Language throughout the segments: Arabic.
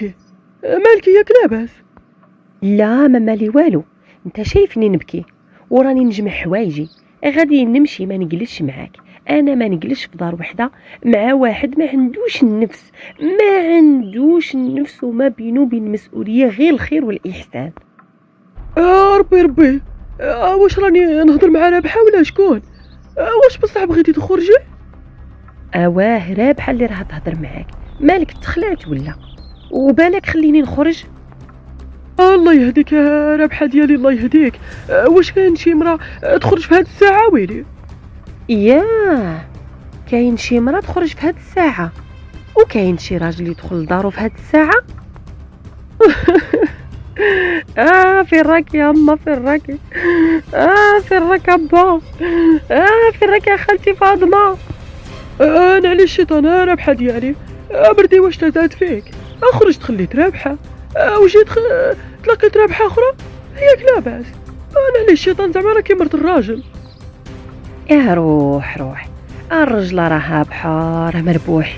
تبكي؟ مالك ياك لاباس؟ لا ما مالي والو، انت شايفني نبكي وراني نجمع حوايجي، غادي نمشي ما نجلسش معاك. انا ما نجلسش في دار وحده مع واحد ما عندوش النفس، ما عندوش النفس وما بينه وبين مسؤوليه غير الخير والاحسان. ربي واش راني نهضر مع رابحه ولا شكون؟ واش بصح بغيتي تخرجي؟ اواه رابحه اللي راها تهضر معاك، مالك تخلعت ولا؟ وبالك خليني نخرج؟ الله يهديك يا رابحه ديالي، الله يهديك. واش كاين شي مرا تخرج في هاد الساعه ويلي؟ ياه كاين شي مرا تخرج في هاد الساعه، وكاين شي راجل يدخل لدارو في هاد الساعه؟ فين راك يا اما، فين راكي؟ فين راك ابا؟ فين راك يا خالتي فاطمه؟ انا على الشيطان رابحه ديالي. بردي واش تزاد فيك؟ خرجت خليت رابحه، وجيت تلاقيت رابحه اخرى هياك لاباس. انا على الشيطان زعما راكي مرت الراجل. يا روح الرجل راها بحار مربوح،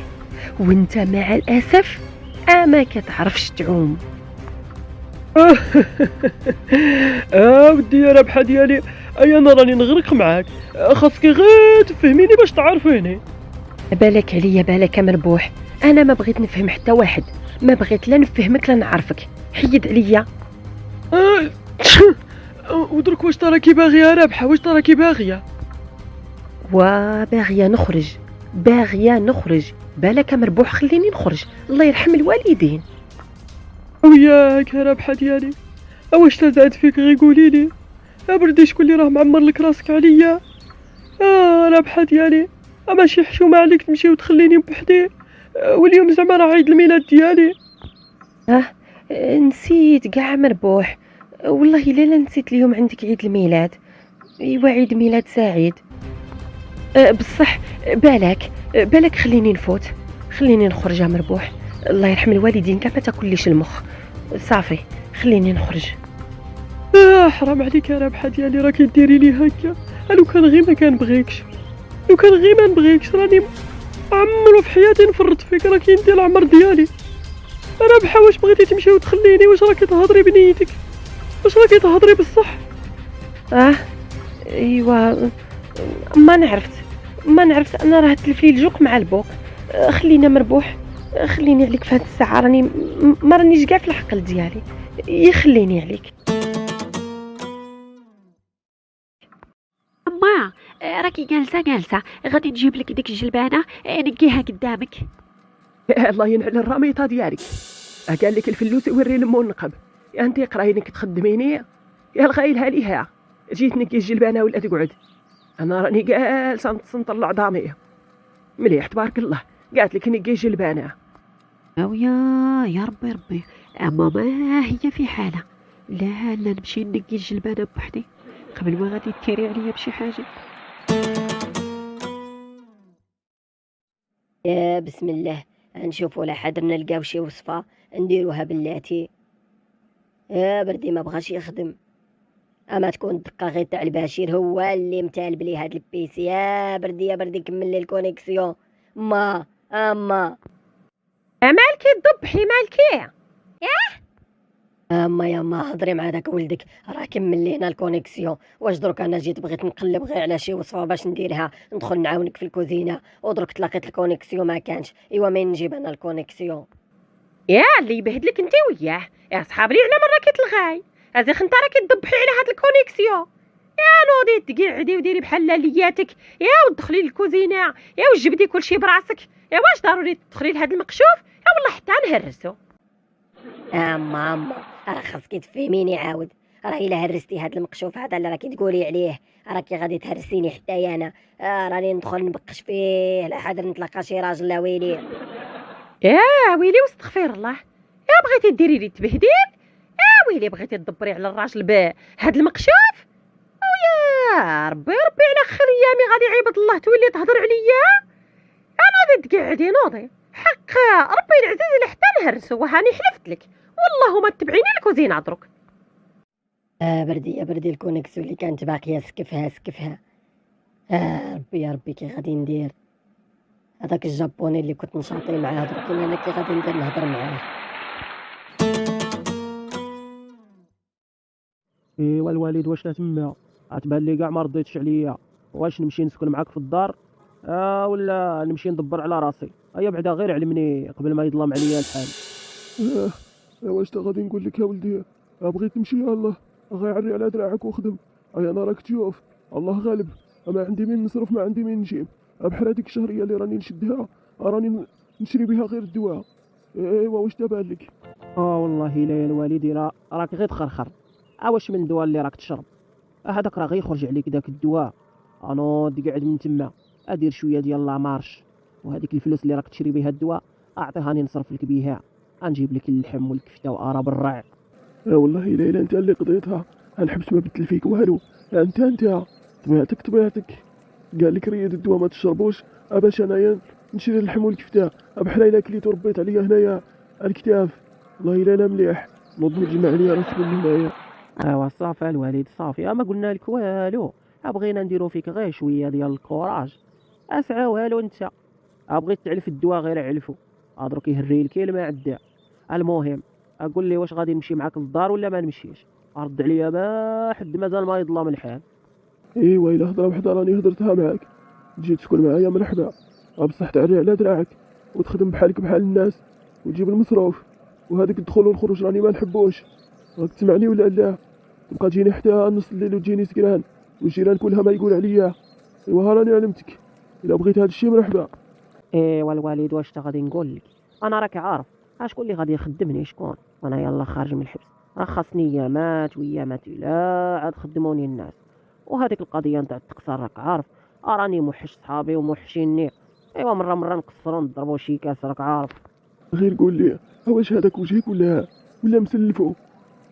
وانت مع الاسف ما كتعرفش تعوم. ودي يا رابحه ديالي، انا راني نغرق معاك، خاصك غير تفهميني باش تعرفيني. بالك عليا بالك مربوح، انا ما بغيت نفهم حتى واحد، ما بغيت لا نفهمك لا نعرفك، حيد عليا. ودرك واش تراكي باغيه رابحه؟ واش تراكي باغيه؟ وباغيه نخرج، باغيه نخرج، بالك مربوح خليني نخرج، الله يرحم الوالدين. وياك يا رابحه ديالي، واش تزاد فيك غير قولي لي. بردي شكون اللي راه معمر لك راسك عليا؟ رابحه ديالي، ماشي حشومه عليك تمشي وتخليني بوحدي، واليوم زعما راه عيد الميلاد ديالي. نسيت كاع مربوح، والله لا نسيت اليوم عندك عيد الميلاد. ايوا عيد ميلاد سعيد. بصح بالك خليني نفوت، خليني نخرج يا مربوح، الله يرحم الوالدين كاع ما تاكليش المخ، صافي خليني نخرج. حرام عليك يا رابحه ديالي، راكي ديري لي هكا. لو كان غير ما كنبغيكش، لو كان غير ما نبغيكش، راني عمرو في حياتي نفرط فيك، راكي انت العمر ديالي. رابحه واش بغيتي تمشي وتخليني؟ واش راكي تهضري بنيتك؟ واش راكي تهضري بصح؟ ايوا ما نعرفت انا راه تلفلي الجوق مع البوق. خلينا مربوح، خليني عليك في هاد الساعه، راني ما رانيش كاع في العقل ديالي، يخليني عليك. ما راكي جالسه غادي نجيب لك ديك الجلبانه نقيها قدامك. الله ينعل الرميطه ديالك، قال لك الفلوس يوري لمو النقب. يا انت قراينك تخدميني يا الغايلها ليها، جيت نقي الجلبانه ولا تقعد؟ انا راني جالسه نطلع ضاميه مليح تبارك الله، قالت لك نقي الجلبانه. او يا ربي اما ما هي في حاله، لا نمشي نقي الجلبانه بوحدي قبل ما غادي تيري عليا بشي حاجه. يا بسم الله، نشوفوا لا حد نلقاو شي وصفه نديروها بلاتي. يا بردي ما بغاش يخدم، اما تكون دقه غير تاع البشير هو اللي متالب لي هاد البيسي. يا بردي كمل لي الكونيكسيون. اما مالكي تضبحي مالكي؟ اما يا ما هضري مع داك ولدك، راه كمل لي هنا الكونيكسيون. واش درك انا جيت بغيت نقلب غير على شي وصفه باش نديرها، ندخل نعاونك في الكوزينه، ودرك تلاقيت الكونيكسيون ما كانش. ايوا منين نجيب انا الكونيكسيون؟ يا اللي يبهدلك انت وياه يا صحابي، على من راكي تلغاي ازيخ انت راكي تضبحي على هاد الكونيكسيون. يا نوضي تقعدي وديري بحال لالياتك، يا ودخلي للكوزينه، يا وجبدي كلشي براسك. يا واش ضروري تدخلي لهاد المقشوف؟ يا والله حتى نهرسو. اما راه خاصك تفهميني عاود، راه الا هرستي هاد المقشوف هذا اللي راكي تقولي عليه، راكي غادي تهرسيني حتى انا. راني ندخل نبقش فيه لا حاضر نتلاقى شي راجل لا ويلي. يا ويلي واستغفر الله، يا بغيتي ديري لي تبهديل، يا ويلي بغيتي تدبري على الراجل بهاد المقشوف. ويا ربي على خير ايامي غادي عيبط الله تولي تهضر عليا. انا غادي تقعدي نوضي حق ربي العزيز اللي حتى نهرسو، وهاني حلفت لك والله ما تبعيني الكوزينه درك. بردي الكونيكسيون اللي كانت باقيه سكفها. ربي يا ربي كي غادي ندير؟ هذاك الجابوني اللي كنت نشاطي معاه درك انا كي غادي ندير نهضر معاه؟ ايوا الوالد واش تما غتبان لي كاع ما رضيتش عليا. واش نمشي نسكن معاك في الدار ولا نمشي ندبر على راسي؟ هيا بعدا غير علمني قبل ما يظلم عليا الحال. واش تا غادي نقول لك يا ولدي، بغيت تمشي يلاه غيعري على دراعك وخدم. انا راك تشوف الله غالب، ما عندي من نصرف ما عندي من نجيب. بحال هذيك الشهريه اللي راني نشدها راني نشري بها غير الدواء. ايوا واش تبان لك؟ والله الا يا الوالدي راك غير تخرخر. واش من الدواء اللي راك تشرب هذاك راه غير يخرج عليك داك الدواء. نوض قاعد من تما ادير شويه ديال لا مارش، وهذيك الفلوس اللي راك تشري بها الدواء اعطيهاني نصرف لك بها. غنجيب لك اللحم والكفته واراب الرع. والله الا انت اللي قضيتها، غنحبس ما بدل فيك والو. انت طبيعتك قال لك ريد الدواء ما تشربوش باش انايا نشري اللحم والكفته. بحال الا كليت وربيت عليا هنايا الكتاف. والله الا لا مليح، نوض نجمع عليا راسك من هنايا. ايوا صافي الوالد صافي، ما قلنا لك والو. بغينا نديرو فيك غير شويه ديال الكوراج. اسعى والو انت بغيت تعلف الدواء غير علفو. دروك يهري لك الماء عدا. المهم اقول لي واش غادي نمشي معاك للدار ولا ما نمشيش؟ رد عليا ما حد مازال ما يظلم الحال. ايوا الا هضره وحده راني هضرتها معاك، تجي تسكن معايا مرحبا. بصح تعري على دراعك وتخدم بحالك بحال الناس وتجيب المصروف. وهذيك الدخول والخروج راني ما نحبوش. راك تسمعني ولا لا؟ تبقى تجيني حتى نص الليل وتجيني سكران والجيران كلها ما يقول عليا. ايوا راني علمتك، الا بغيت هذا الشيء مرحبا. ايوا الوالد واش تا غادي نقول لك؟ انا راك عارف شكون اللي غادي يخدمني شكون. انا يلا خارج من الحبس راه خاصني يامات ويامات لا عاد خدموني الناس. وهذيك القضيه نتاع التقصير راك عارف راني موحش صحابي وموحشيني. ايوا مره نقصروا نضربوا شي كاس راك عارف. غير قول لي واش هذاك وجهك ولا مسلفو؟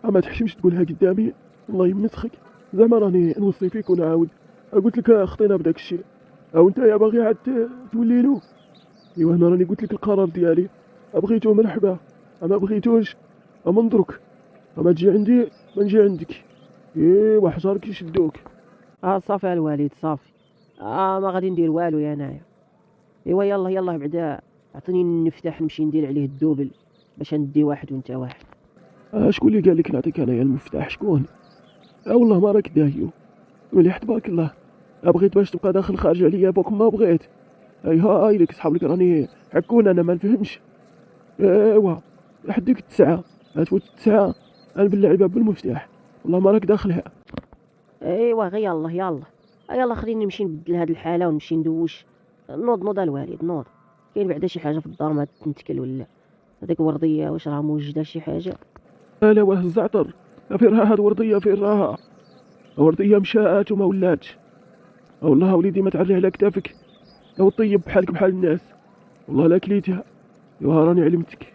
ما تحشمش تقولها قدامي الله يمسخك. زعما راني نوصي فيك ونعاود. قلت لك خطينا بداك الشيء انت يا باغي عاد تولي له. ايوا انا راني قلت لك القرار ديالي. بغيتو مرحبا، ما بغيتوش منضرك. ما تجي عندي ما نجي عندك. ايوا حجرك يشدوك. صافي الوالد صافي. ما غادي ندير والو يا انايا. ايوا يلا بعدا اعطيني المفتاح نمشي ندير عليه الدوبل باش ندي واحد وانت واحد. شكون اللي قال لك نعطيك انايا المفتاح؟ شكون؟ والله ما راك داهيو. مليح تبارك الله. بغيت باش تبقى داخل خارج عليا فوق ما بغيت. هاي لك صحاب لك راني حكون انا ما نفهمش. ايوا لحديك التسعة تفوت التسعة نبلع الباب بالمفتاح. والله ما راك داخلها. ايوا غير يلا خليني نمشي نبدل هاد الحاله ونمشي ندوش. نوض الوالد نوض. كاين بعدا شي حاجه في الدار ما تنتكل ولا هذيك ورديه واش راه موجده شي حاجه؟ لا واه الزعتر فين راها هاد ورديه؟ فين راها ورديه؟ مشات وما ولاتش. والله وليدي ما تعري على كتافك لو طيب بحالك بحال الناس. والله لا كليتها. ايوا راني علمتك.